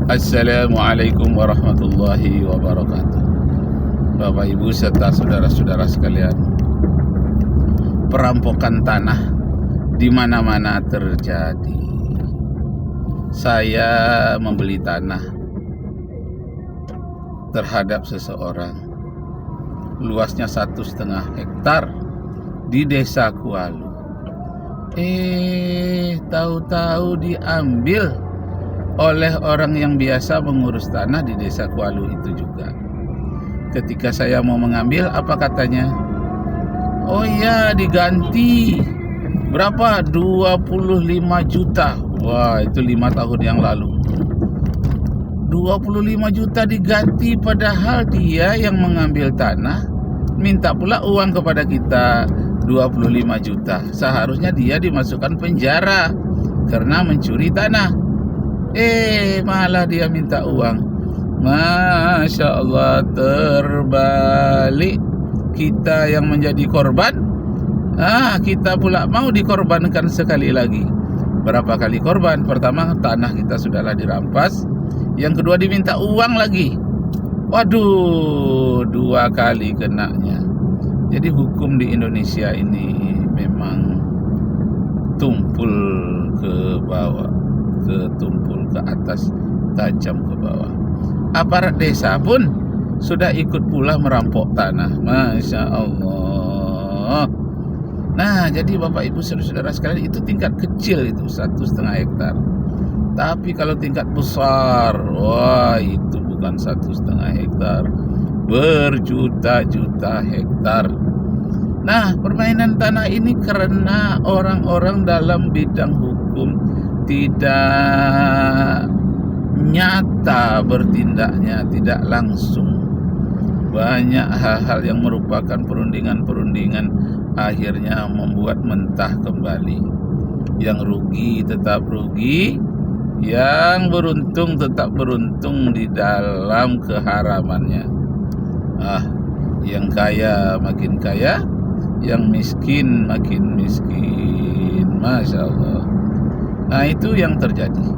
Assalamualaikum warahmatullahi wabarakatuh. Bapak Ibu serta saudara-saudara sekalian, perampokan tanah di mana-mana terjadi. Saya membeli tanah terhadap seseorang, luasnya 1,5 hektar di Desa Kualu. Tahu-tahu diambil oleh orang yang biasa mengurus tanah di Desa Kualu itu juga. Ketika saya mau mengambil, apa katanya? Oh iya, diganti. Berapa? 25 juta. Wah, itu 5 tahun yang lalu. 25 juta diganti, padahal dia yang mengambil tanah minta pula uang kepada kita 25 juta. Seharusnya dia dimasukkan penjara karena mencuri tanah. Malah dia minta uang. Masya Allah, terbalik. Kita yang menjadi korban, kita pula mau dikorbankan sekali lagi. Berapa kali korban? Pertama, tanah kita sudahlah dirampas. Yang kedua, diminta uang lagi. Waduh, 2 kali kenanya. Jadi hukum di Indonesia ini memang tumpul ke bawah, tumpul ke atas, tajam ke bawah. Aparat desa pun sudah ikut pula merampok tanah. Masya Allah. Nah, jadi Bapak Ibu saudara-saudara sekalian, itu tingkat kecil, itu 1,5 hektar. Tapi kalau tingkat besar, wah, itu bukan 1,5 hektar, berjuta-juta hektar. Nah, permainan tanah ini karena orang-orang dalam bidang hukum tidak nyata bertindaknya, tidak langsung. Banyak hal-hal yang merupakan perundingan-perundingan akhirnya membuat mentah kembali. Yang rugi tetap rugi, yang beruntung tetap beruntung di dalam keharamannya. Yang kaya makin kaya, yang miskin makin miskin. Masya Allah. Nah, itu yang terjadi.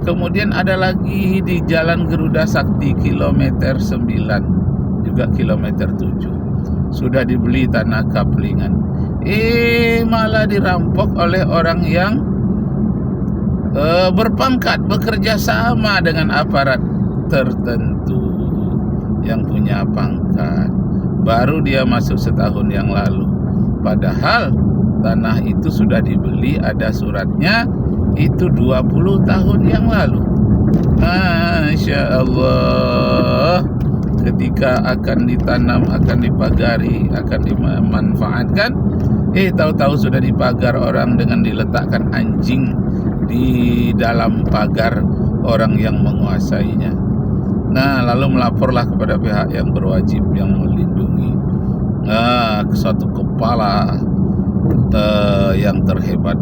Kemudian ada lagi di Jalan Garuda Sakti kilometer 9, juga kilometer 7. Sudah dibeli tanah kaplingan. Malah dirampok oleh orang yang berpangkat, bekerja sama dengan aparat tertentu yang punya pangkat. Baru dia masuk setahun yang lalu. Padahal tanah itu sudah dibeli, ada suratnya, itu 20 tahun yang lalu. Masya Allah. Ketika akan ditanam, akan dipagari, akan dimanfaatkan, tahu-tahu sudah dipagar orang dengan diletakkan anjing di dalam pagar orang yang menguasainya. Nah, lalu melaporlah kepada pihak yang berwajib, yang melindungi. Suatu kepala yang terhebat,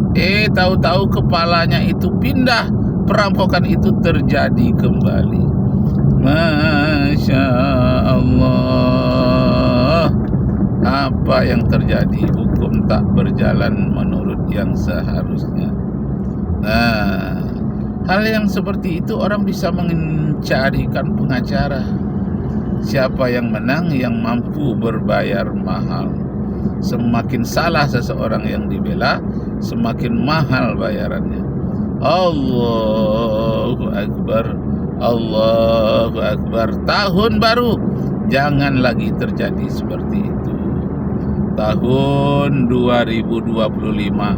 tahu-tahu kepalanya itu pindah, perampokan itu terjadi kembali. Masya Allah. Apa yang terjadi? Hukum tak berjalan menurut yang seharusnya. Nah, hal yang seperti itu orang bisa mencarikan pengacara. Siapa yang menang? Yang mampu berbayar mahal. Semakin salah seseorang yang dibela, semakin mahal bayarannya. Allahu Akbar, Allahu Akbar. Tahun baru, jangan lagi terjadi seperti itu. Tahun 2025,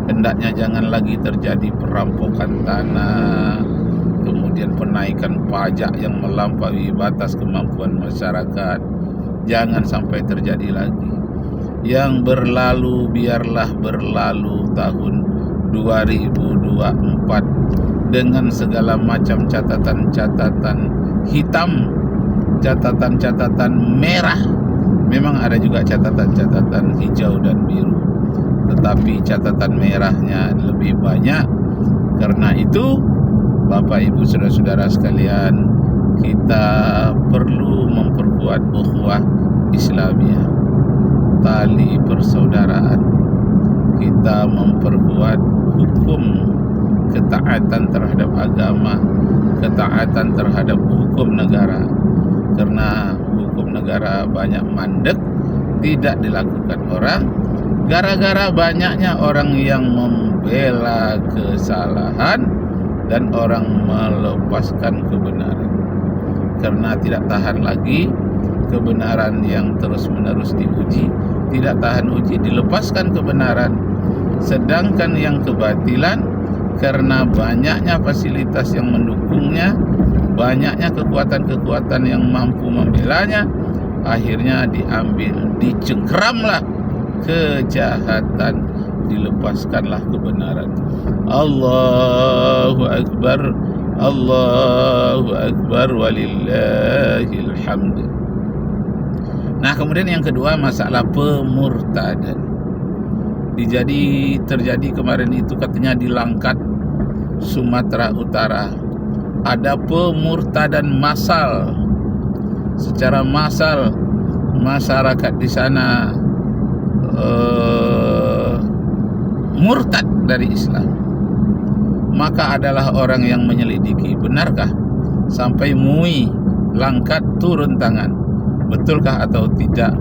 hendaknya jangan lagi terjadi perampokan tanah, kemudian penaikan pajak yang melampaui batas kemampuan masyarakat. Jangan sampai terjadi lagi. Yang berlalu biarlah berlalu. Tahun 2024 dengan segala macam catatan-catatan hitam, catatan-catatan merah. Memang ada juga catatan-catatan hijau dan biru, tetapi catatan merahnya lebih banyak. Karena itu, Bapak Ibu saudara-saudara sekalian, kita perlu memperkuat ukhuwah Islamiyah, tali persaudaraan. Kita memperkuat hukum ketaatan terhadap agama, ketaatan terhadap hukum negara. Karena hukum negara banyak mandek, tidak dilakukan orang, gara-gara banyaknya orang yang membela kesalahan dan orang melepaskan kebenaran. Karena tidak tahan lagi kebenaran yang terus-menerus diuji, tidak tahan uji, dilepaskan kebenaran. Sedangkan yang kebatilan, karena banyaknya fasilitas yang mendukungnya, banyaknya kekuatan-kekuatan yang mampu membelanya, akhirnya diambil, dicengkramlah kejahatan, dilepaskanlah kebenaran. Allahu Akbar, Allahu Akbar, walillahil hamd. Nah, kemudian yang kedua, masalah pemurtadan. Terjadi kemarin itu katanya di Langkat, Sumatera Utara, ada pemurtadan massal. Secara massal masyarakat di sana murtad dari Islam. Maka adalah orang yang menyelidiki, benarkah sampai MUI Langkat turun tangan, betulkah atau tidak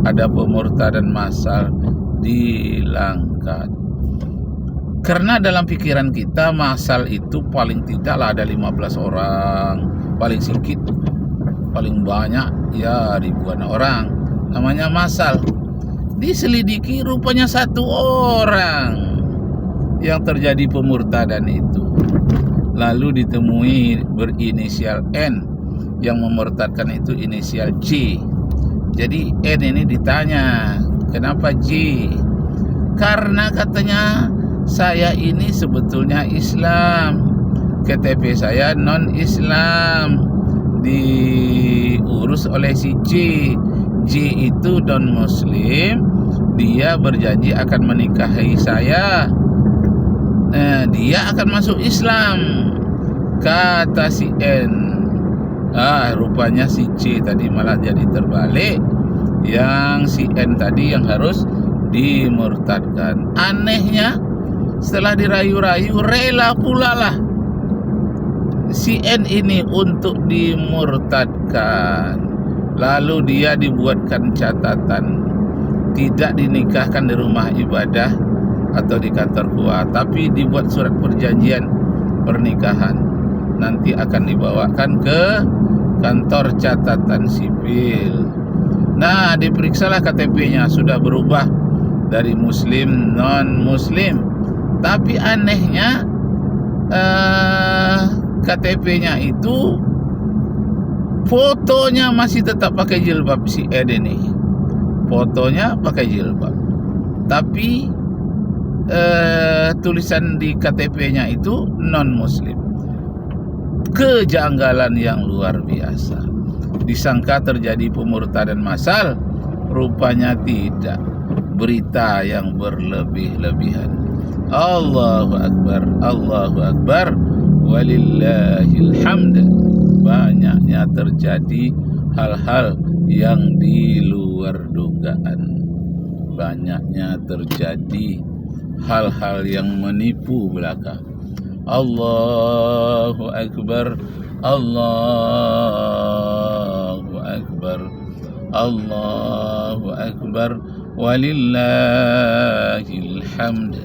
ada pemurtadan massal di Langkat. Karena dalam pikiran kita massal itu paling tidaklah ada 15 orang, paling sedikit, paling banyak ya ribuan orang, namanya massal. Diselidiki rupanya 1 orang yang terjadi pemurtadan itu. Lalu ditemui berinisial N, yang memurtadkan itu inisial J. Jadi N ini ditanya, kenapa J? Karena katanya, saya ini sebetulnya Islam, KTP saya non-Islam, diurus oleh si J. J itu non-Muslim, dia berjanji akan menikahi saya. Dia akan masuk Islam, kata si N. Rupanya si C tadi malah jadi terbalik, yang si N tadi yang harus dimurtadkan. Anehnya, setelah dirayu-rayu, rela pula lah si N ini untuk dimurtadkan. Lalu dia dibuatkan catatan, tidak dinikahkan di rumah ibadah atau di kantor KUA, tapi dibuat surat perjanjian pernikahan. Nanti akan dibawakan ke kantor catatan sipil. Nah, diperiksalah KTP-nya, sudah berubah dari muslim non-muslim. Tapi anehnya KTP-nya itu fotonya masih tetap pakai jilbab si Ed ini. Fotonya pakai jilbab. Tapi tulisan di KTP-nya itu non-muslim. Kejanggalan yang luar biasa. Disangka terjadi pemurtadan massal, rupanya tidak. Berita yang berlebih-lebihan. Allahu Akbar, Allahu Akbar, walillahil hamd. Banyaknya terjadi hal-hal yang di luar dugaan. Banyaknya terjadi hal-hal yang menipu belaka. Allahu Akbar, Allahu Akbar, Allahu Akbar, walillahil hamd.